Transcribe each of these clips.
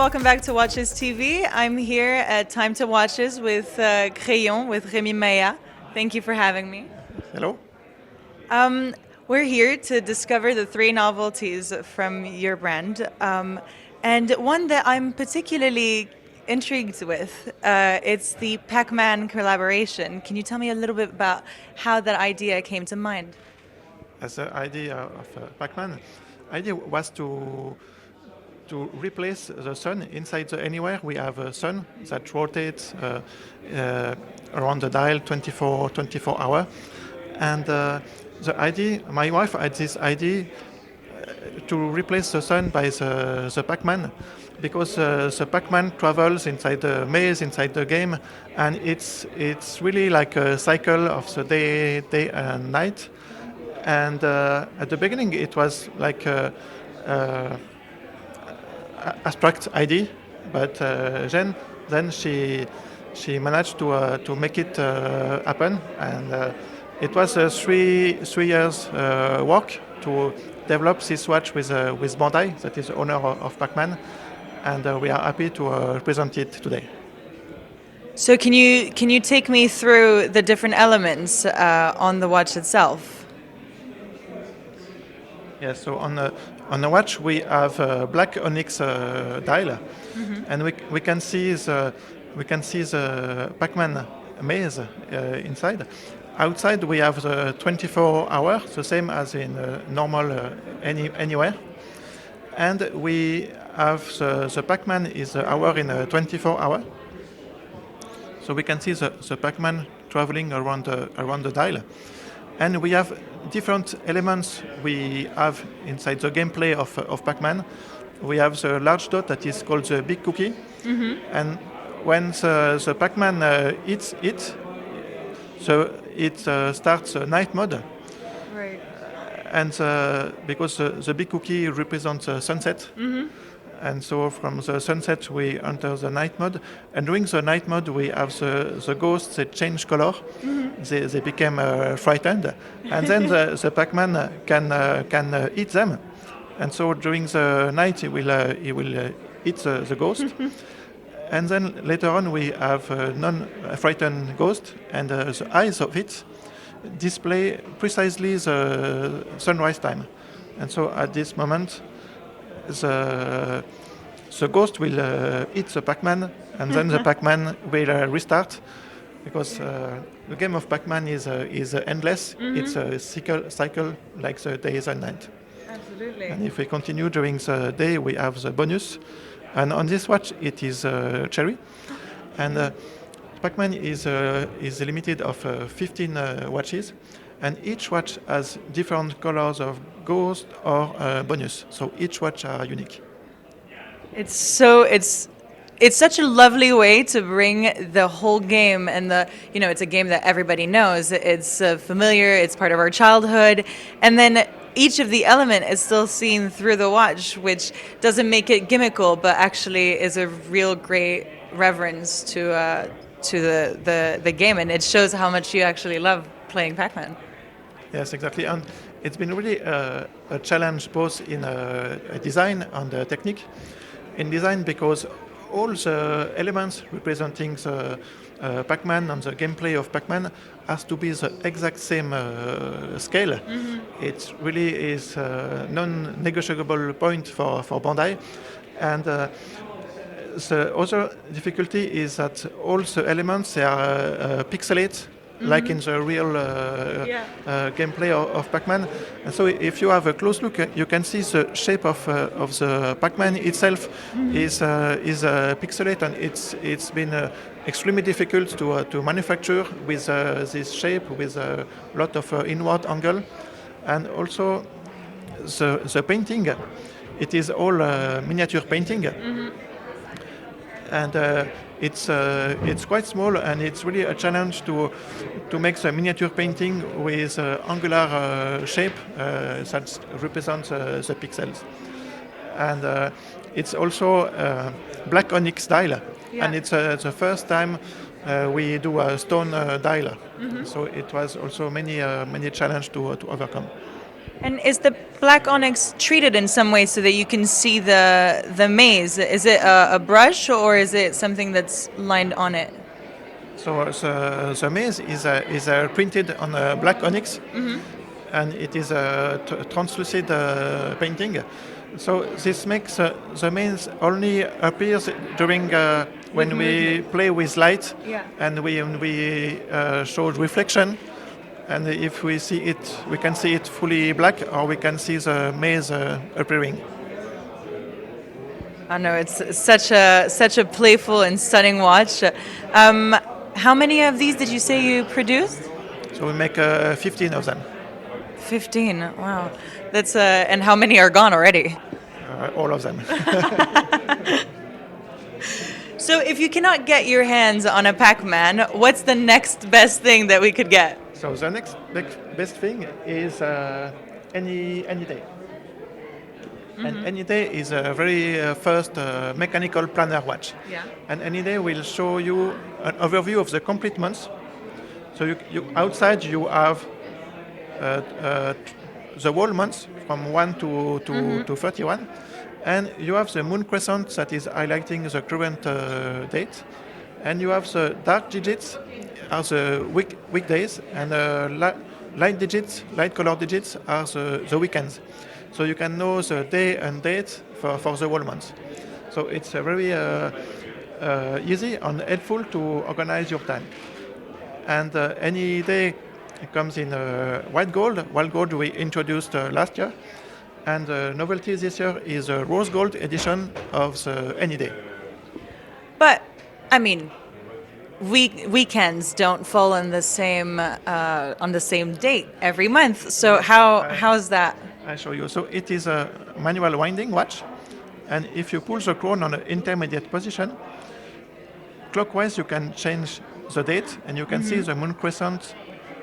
welcome back to Watches TV. I'm here at Time to Watches with Krayon, with Rémi Maya. Thank you for having me. Hello. We're here to discover the three novelties from your brand. And one that I'm particularly intrigued with, it's the Pac-Man collaboration. Can you tell me a little bit about how that idea came to mind? As the idea of Pac-Man, idea was to replace the sun inside the anywhere. We have a sun that rotates around the dial 24 hours. And the idea, my wife had this idea to replace the sun by the Pac-Man, because the Pac-Man travels inside the maze, inside the game, and it's really like a cycle of the day and night. And at the beginning, it was like a abstract idea, but then she managed to make it happen, and it was a three years work to develop this watch with Bandai, that is the owner of Pac-Man, and we are happy to present it today. So can you take me through the different elements on the watch itself? Yes, so on the watch we have a black onyx dial, and we can see the Pac-Man maze inside. Outside we have the 24 hour, the same as in normal anywhere, and we have the Pac-Man is the hour in 24 hour. So we can see the Pac-Man traveling around the dial. And we have different elements we have inside the gameplay of Pac-Man. We have the large dot that is called the big cookie. And when the Pac-Man eats it, so it starts night mode. Right. And because the big cookie represents sunset. And so from the sunset we enter the night mode, and during the night mode we have the ghosts that change color. They become frightened, and then the Pac-Man can eat them, and so during the night he will eat the ghost. And then later on we have non-frightened ghost, and the eyes of it display precisely the sunrise time, and so at this moment the ghost will eat the Pac-Man, and then the Pac-Man will restart, because the game of Pac-Man is endless. It's a cycle like the days and night. Absolutely. And if we continue during the day, we have the bonus. And on this watch, it is cherry. And Pac-Man is limited of 15 watches. And each watch has different colors of ghost or bonus. So each watch are unique. It's such a lovely way to bring the whole game, and it's a game that everybody knows. It's familiar. It's part of our childhood, and then each of the element is still seen through the watch, which doesn't make it gimmickal, but actually is a real great reverence to the game, and it shows how much you actually love playing Pac-Man. Yes, exactly. And it's been really a challenge both in design and technique. In design, because all the elements representing the Pac-Man and the gameplay of Pac-Man has to be the exact same scale. It really is a non-negotiable point for Bandai. And the other difficulty is that all the elements they are pixelated, like in the real gameplay of Pac-Man. And so if you have a close look, you can see the shape of the Pac-Man itself is pixelated, and it's been extremely difficult to manufacture with this shape, with a lot of inward angle. And also the painting, it is all miniature painting. And it's quite small, and it's really a challenge to make the miniature painting with angular shape that represents the pixels. And it's also black onyx dial, and it's the first time we do a stone dial. So it was also many challenge to overcome. And is the black onyx treated in some way so that you can see the maze? Is it a brush or is it something that's lined on it? So the maze is printed on a black onyx, and it is a translucent painting. So this makes the maze only appears during when we play with light, Yeah. and we show reflection. And if we see it, we can see it fully black, or we can see the maze appearing. I know it's such a playful and stunning watch. Um, how many of these did you say you produced? So we make 15 of them, 15. Wow. That's and how many are gone already? all of them. So if you cannot get your hands on a Pac-Man, what's the next best thing that we could get? So the next best thing is any day. And any day is a very first mechanical planner watch. Yeah. And any day will show you an overview of the complete month. So outside you have the whole month from 1 to 31. And you have the moon crescent that is highlighting the current date. And you have the dark digits are the weekdays, and light digits, light color digits are the weekends. So you can know the day and date for the whole month. So it's very easy and helpful to organize your time. And any day comes in white gold. White gold we introduced last year. And the novelty this year is a rose gold edition of the any day. But I mean, weekends don't fall on the same date every month. So how's that? I show you. So it is a manual winding watch. And if you pull the crown on an intermediate position, clockwise you can change the date, and you can see the moon crescent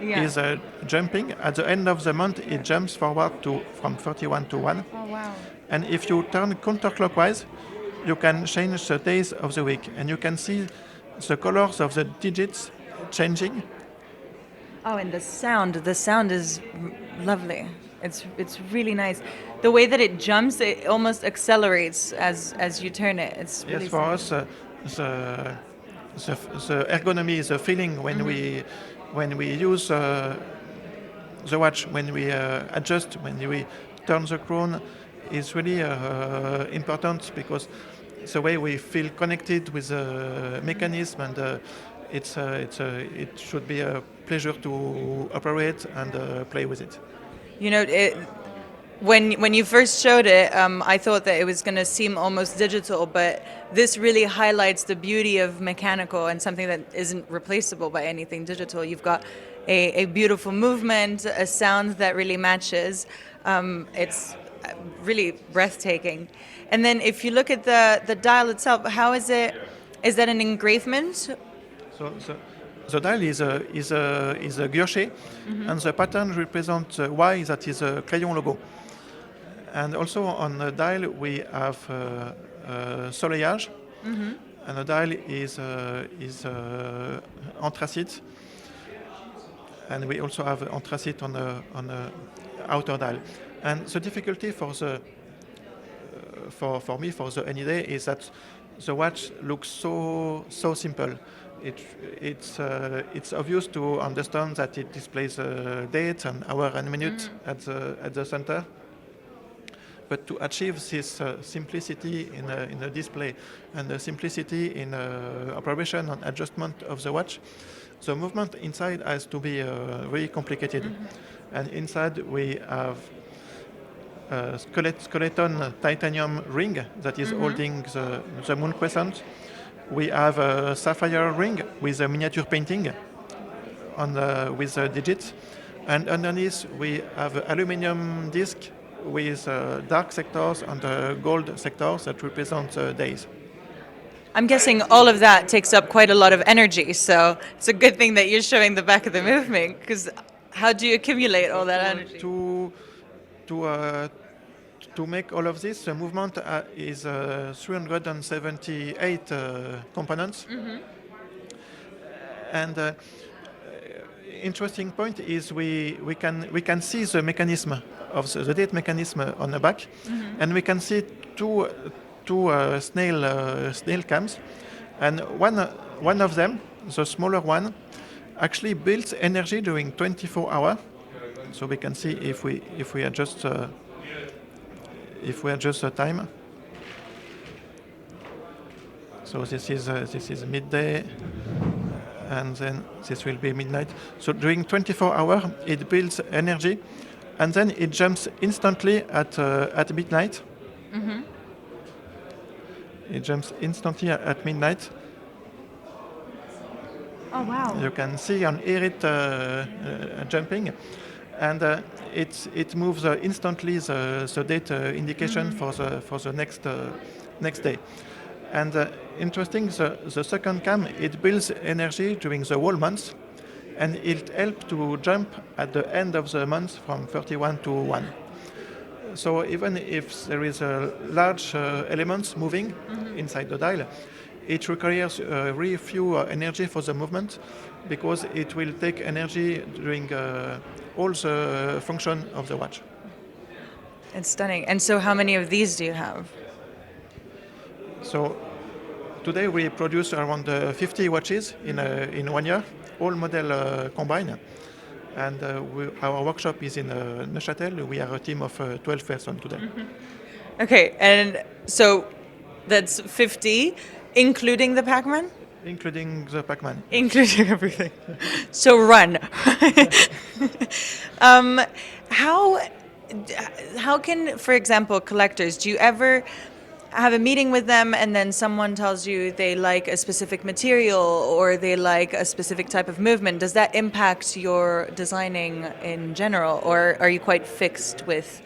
Yeah. is jumping. At the end of the month, it jumps forward from 31 to 1. Oh wow. And if you turn counterclockwise, you can change the days of the week, and you can see the colors of the digits changing. Oh, and the sound is lovely. It's really nice. The way that it jumps, it almost accelerates as you turn it. It's really Yes, for us, the, the ergonomy, the feeling when we use the watch, when we adjust, when we turn the crown, is really important, because the way we feel connected with the mechanism, and it should be a pleasure to operate and play with it. You know, when you first showed it, I thought that it was going to seem almost digital, but this really highlights the beauty of mechanical and something that isn't replaceable by anything digital. You've got a beautiful movement, a sound that really matches. It's really breathtaking. And then if you look at the dial itself, how is it? Is that an engravement? So the dial is a guilloche, and the pattern represents Y, that is a Krayon logo. And also on the dial we have soleillage, and the dial is anthracite, and we also have anthracite on the outer dial. And the difficulty for the for me for the any day is that the watch looks so simple. It's obvious to understand that it displays date and hour and minute at the center. But to achieve this simplicity in the display and the simplicity in operation and adjustment of the watch, the movement inside has to be very complicated. And inside we have a skeleton titanium ring that is holding the moon crescent. We have a sapphire ring with a miniature painting with the digits. And underneath we have an aluminum disc with dark sectors and gold sectors that represent days. I'm guessing all of that takes up quite a lot of energy, so it's a good thing that you're showing the back of the movement, because how do you accumulate all that energy? To make all of this, the movement is 378 components. And interesting point is we can see the mechanism of the date mechanism on the back, and we can see two snail cams, and one of them, the smaller one, actually builds energy during 24 hours. So we can see if we adjust the time. So this is midday, and then this will be midnight. So during 24 hours, it builds energy, and then it jumps instantly at midnight. It jumps instantly at midnight. Oh wow! You can see and hear it jumping, and it moves instantly the date indication for the next day. And interesting, the second cam, it builds energy during the whole month, and it helps to jump at the end of the month from 31 to 1. So even if there is large elements moving inside the dial, it requires very few energy for the movement, because it will take energy during all the function of the watch. It's stunning. And so, how many of these do you have? So today we produce around 50 watches in 1 year, all model combined. And our workshop is in Neuchâtel. We are a team of 12 persons today. Okay, and so that's 50, including the Pac-Man? Including the Pac-Man. Including everything. So run. How can, for example, collectors, do you ever have a meeting with them and then someone tells you they like a specific material or they like a specific type of movement? Does that impact your designing in general, or are you quite fixed with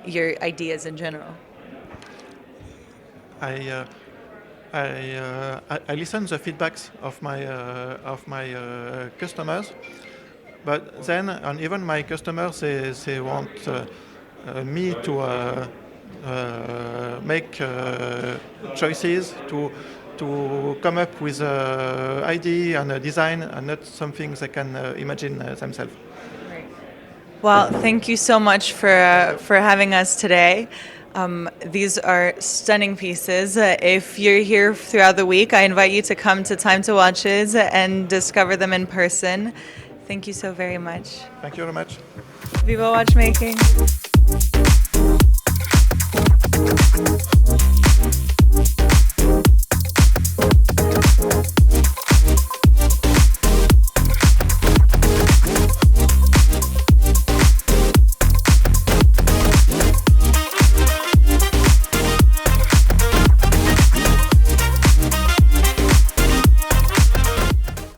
your ideas in general? I listen to the feedbacks of my customers, but then, and even my customers, they want me to make choices, to come up with an idea and a design, and not something they can imagine themselves. Well, thank you so much for having us today. These are stunning pieces. If you're here throughout the week, I invite you to come to Time to Watches and discover them in person. Thank you so very much. Thank you very much. Viva watchmaking.